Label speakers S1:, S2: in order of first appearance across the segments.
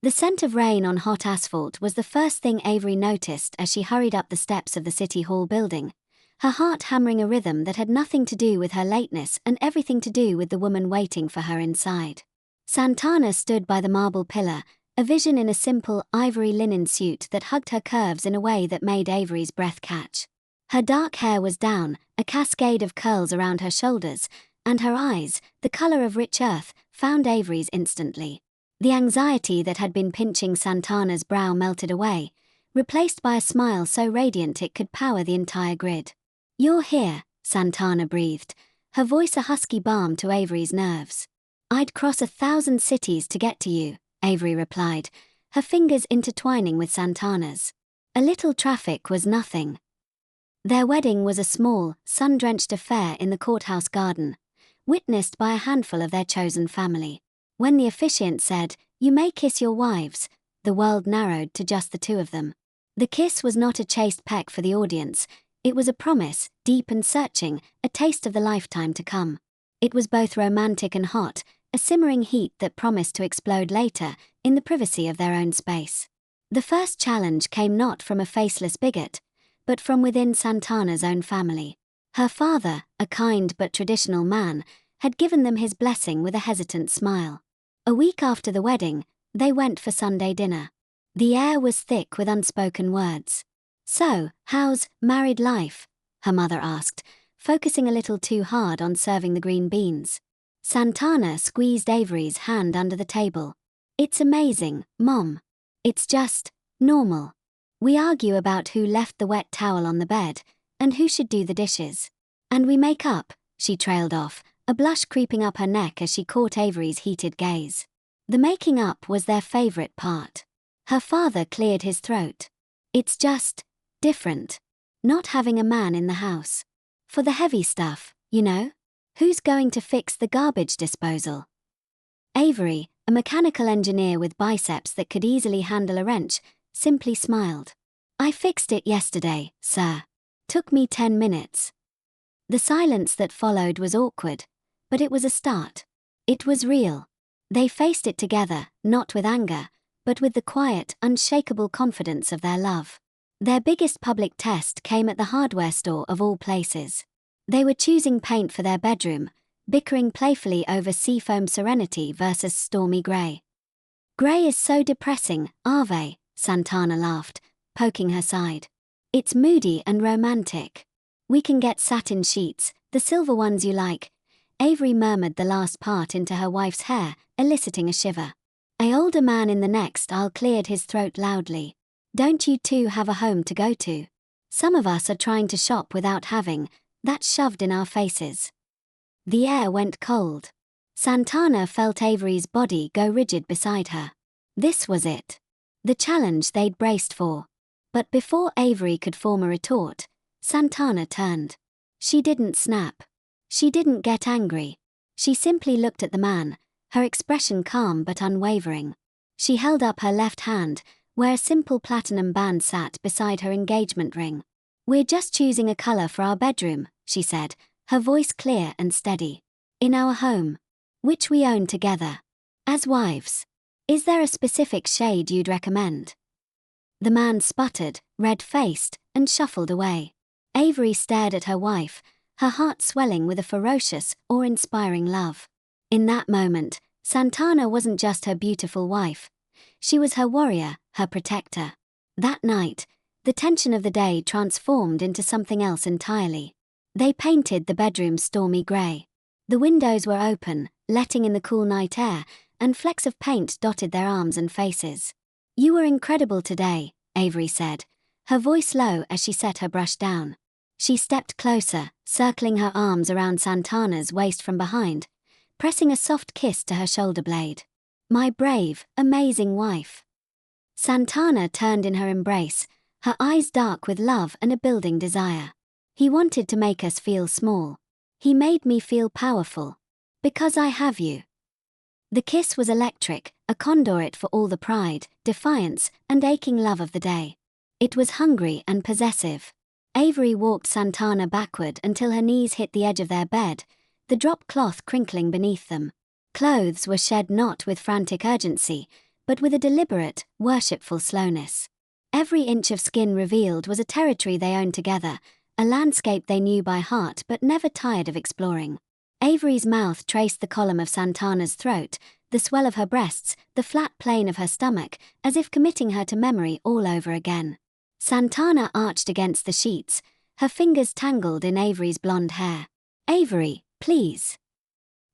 S1: The scent of rain on hot asphalt was the first thing Avery noticed as she hurried up the steps of the City Hall building, her heart hammering a rhythm that had nothing to do with her lateness and everything to do with the woman waiting for her inside. Santana stood by the marble pillar, a vision in a simple ivory linen suit that hugged her curves in a way that made Avery's breath catch. Her dark hair was down, a cascade of curls around her shoulders, and her eyes, the color of rich earth, found Avery's instantly. The anxiety that had been pinching Santana's brow melted away, replaced by a smile so radiant it could power the entire grid. "You're here," Santana breathed, her voice a husky balm to Avery's nerves. "I'd cross 1,000 cities to get to you," Avery replied, her fingers intertwining with Santana's. A little traffic was nothing. Their wedding was a small, sun-drenched affair in the courthouse garden, witnessed by a handful of their chosen family. When the officiant said, "You may kiss your wives," the world narrowed to just the two of them. The kiss was not a chaste peck for the audience, it was a promise, deep and searching, a taste of the lifetime to come. It was both romantic and hot, a simmering heat that promised to explode later, in the privacy of their own space. The first challenge came not from a faceless bigot, but from within Santana's own family. Her father, a kind but traditional man, had given them his blessing with a hesitant smile. A week after the wedding, they went for Sunday dinner. The air was thick with unspoken words. "So, how's married life?" her mother asked, focusing a little too hard on serving the green beans. Santana squeezed Avery's hand under the table. "It's amazing, Mom. It's just normal. We argue about who left the wet towel on the bed, and who should do the dishes. And we make up," she trailed off, a blush creeping up her neck as she caught Avery's heated gaze. The making up was their favorite part. Her father cleared his throat. "It's just different. Not having a man in the house. For the heavy stuff, you know? Who's going to fix the garbage disposal?" Avery, a mechanical engineer with biceps that could easily handle a wrench, simply smiled. "I fixed it yesterday, sir. Took me 10 minutes. The silence that followed was awkward, but it was a start. It was real. They faced it together, not with anger, but with the quiet, unshakable confidence of their love. Their biggest public test came at the hardware store of all places. They were choosing paint for their bedroom, bickering playfully over seafoam serenity versus stormy grey. "Grey is so depressing, Ave," Santana laughed, poking her side. "It's moody and romantic. We can get satin sheets, the silver ones you like." Avery murmured the last part into her wife's hair, eliciting a shiver. A older man in the next aisle cleared his throat loudly. "Don't you two have a home to go to? Some of us are trying to shop without having that shoved in our faces." The air went cold. Santana felt Avery's body go rigid beside her. This was it. The challenge they'd braced for. But before Avery could form a retort, Santana turned. She didn't snap. She didn't get angry. She simply looked at the man, her expression calm but unwavering. She held up her left hand, where a simple platinum band sat beside her engagement ring. "We're just choosing a color for our bedroom," she said, her voice clear and steady. "In our home, which we own together. As wives. Is there a specific shade you'd recommend?" The man sputtered, red-faced, and shuffled away. Avery stared at her wife, her heart swelling with a ferocious, awe-inspiring love. In that moment, Santana wasn't just her beautiful wife. She was her warrior, her protector. That night, the tension of the day transformed into something else entirely. They painted the bedroom stormy grey. The windows were open, letting in the cool night air, and flecks of paint dotted their arms and faces. "You were incredible today," Avery said, her voice low as she set her brush down. She stepped closer, circling her arms around Santana's waist from behind, pressing a soft kiss to her shoulder blade. "My brave, amazing wife." Santana turned in her embrace, her eyes dark with love and a building desire. "He wanted to make us feel small. He made me feel powerful. Because I have you." The kiss was electric, a conduit for all the pride, defiance, and aching love of the day. It was hungry and possessive. Avery walked Santana backward until her knees hit the edge of their bed, the drop cloth crinkling beneath them. Clothes were shed not with frantic urgency, but with a deliberate, worshipful slowness. Every inch of skin revealed was a territory they owned together, a landscape they knew by heart but never tired of exploring. Avery's mouth traced the column of Santana's throat, the swell of her breasts, the flat plane of her stomach, as if committing her to memory all over again. Santana arched against the sheets, her fingers tangled in Avery's blonde hair. "Avery, please."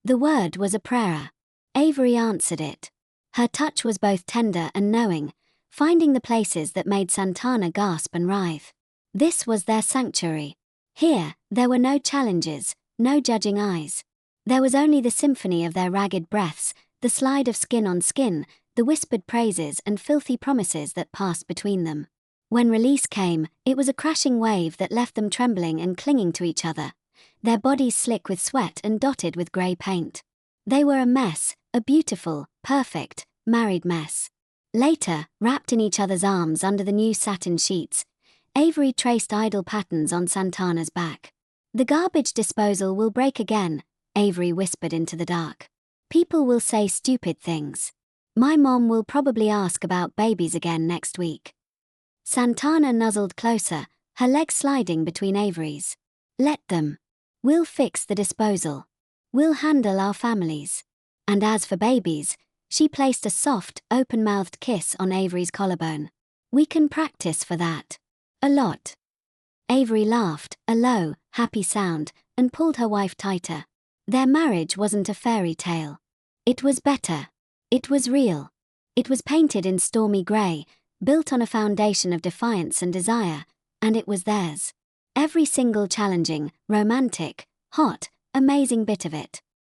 S1: The word was a prayer. Avery answered it. Her touch was both tender and knowing, finding the places that made Santana gasp and writhe. This was their sanctuary. Here, there were no challenges, no judging eyes. There was only the symphony of their ragged breaths, the slide of skin on skin, the whispered praises and filthy promises that passed between them. When release came, it was a crashing wave that left them trembling and clinging to each other, their bodies slick with sweat and dotted with grey paint. They were a mess, a beautiful, perfect, married mess. Later, wrapped in each other's arms under the new satin sheets, Avery traced idle patterns on Santana's back. "The garbage disposal will break again," Avery whispered into the dark. "People will say stupid things. My mom will probably ask about babies again next week." Santana nuzzled closer, her legs sliding between Avery's. "Let them. We'll fix the disposal. We'll handle our families." And as for babies, she placed a soft, open-mouthed kiss on Avery's collarbone. "We can practice for that. A lot." Avery laughed, a low, happy sound, and pulled her wife tighter. Their marriage wasn't a fairy tale. It was better. It was real. It was painted in stormy grey, built on a foundation of defiance and desire, and it was theirs. Every single challenging, romantic, hot, amazing bit of it.